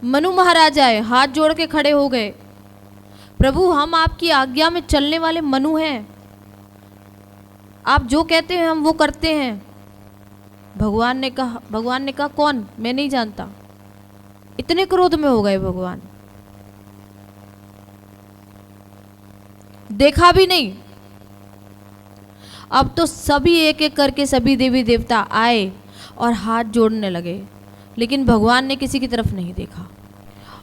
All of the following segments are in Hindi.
मनु महाराज आए, हाथ जोड़ के खड़े हो गए, प्रभु हम आपकी आज्ञा में चलने वाले मनु हैं, आप जो कहते हैं हम वो करते हैं। भगवान ने कहा कौन, मैं नहीं जानता। इतने क्रोध में हो गए भगवान, देखा भी नहीं। अब तो सभी एक एक करके सभी देवी देवता आए और हाथ जोड़ने लगे, लेकिन भगवान ने किसी की तरफ नहीं देखा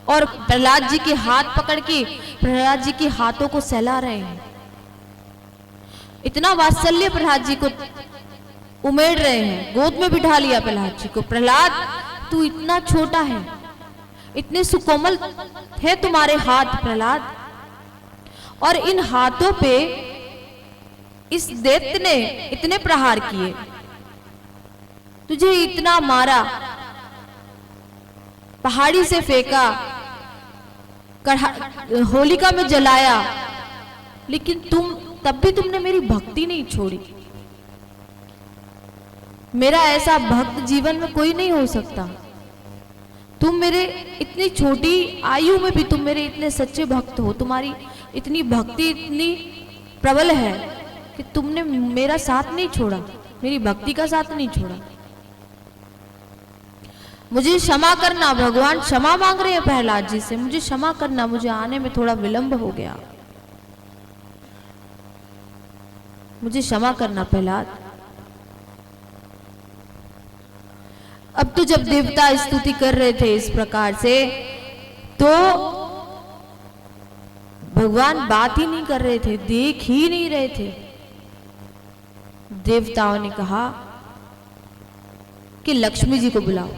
और प्रहलाद जी के हाथ पकड़ के प्रहलाद जी के हाथों को सहला रहे हैं। इतना वात्सल्य प्रहलाद जी को उमेड़ रहे हैं, गोद में बिठा लिया प्रहलाद जी को। प्रहलाद तू इतना छोटा है, इतने सुकोमल है तुम्हारे हाथ प्रहलाद, और इन हाथों पे इस दैत्य ने इतने प्रहार किए, तुझे इतना मारा, पहाड़ी से फेंका, होलिका में जलाया, लेकिन तब भी तुमने मेरी भक्ति नहीं छोड़ी। मेरा ऐसा भक्त जीवन में कोई नहीं हो सकता। तुम मेरे इतनी छोटी आयु में भी तुम मेरे इतने सच्चे भक्त हो, तुम्हारी इतनी भक्ति इतनी प्रबल है कि तुमने मेरा साथ नहीं छोड़ा, मेरी भक्ति का साथ नहीं छोड़ा। मुझे क्षमा करना। भगवान क्षमा मांग रहे हैं प्रहलाद जी से, मुझे क्षमा करना, मुझे आने में थोड़ा विलंब हो गया, मुझे क्षमा करना प्रहलाद। अब तो जब देवता स्तुति कर रहे थे इस प्रकार से, तो भगवान बात ही नहीं कर रहे थे, देख ही नहीं रहे थे। देवताओं ने कहा कि लक्ष्मी जी को बुलाओ।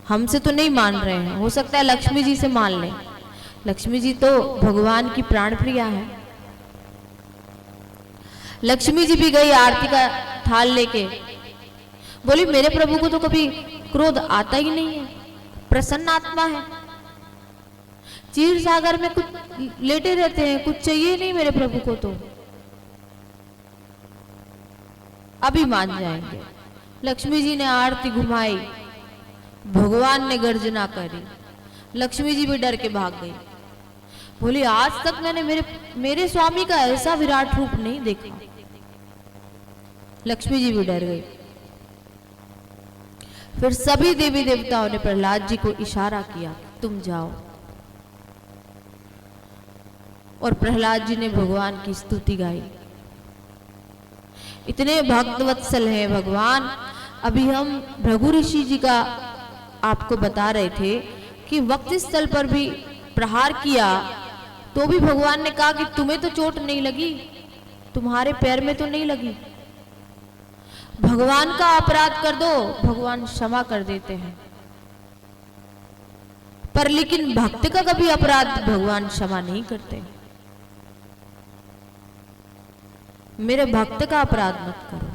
हमसे तो नहीं मान रहे हैं, हो सकता है लक्ष्मी जी से मान लें। लक्ष्मी जी तो भगवान की प्राण प्रिया है। लक्ष्मी जी भी गई आरती का थाल लेके, बोली मेरे प्रभु को तो कभी क्रोध आता ही नहीं है, प्रसन्न आत्मा है, क्षीर सागर में कुछ लेटे रहते हैं, कुछ चाहिए नहीं मेरे प्रभु को, तो अभी मान जाएंगे। लक्ष्मी जी ने आरती घुमाई, भगवान ने गर्जना करी, लक्ष्मी जी भी डर के भाग गई। बोली आज तक मैंने मेरे स्वामी का ऐसा विराट रूप नहीं देखा। लक्ष्मी जी भी डर गई। फिर सभी देवी देवताओं ने प्रहलाद जी को इशारा किया, तुम जाओ, और प्रहलाद जी ने भगवान की स्तुति गाई। इतने भक्त वत्सल हैं भगवान। अभी हम भृगु ऋषि जी का आपको बता रहे थे कि वक्त स्थल पर भी प्रहार किया तो भी भगवान ने कहा कि तुम्हें तो चोट नहीं लगी, तुम्हारे पैर में तो नहीं लगी। भगवान का अपराध कर दो, भगवान क्षमा कर देते हैं, पर लेकिन भक्त का कभी अपराध भगवान क्षमा नहीं करते। मेरे भक्त का अपराध मत करो।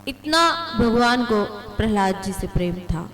इतना भगवान को प्रहलाद जी से प्रेम था।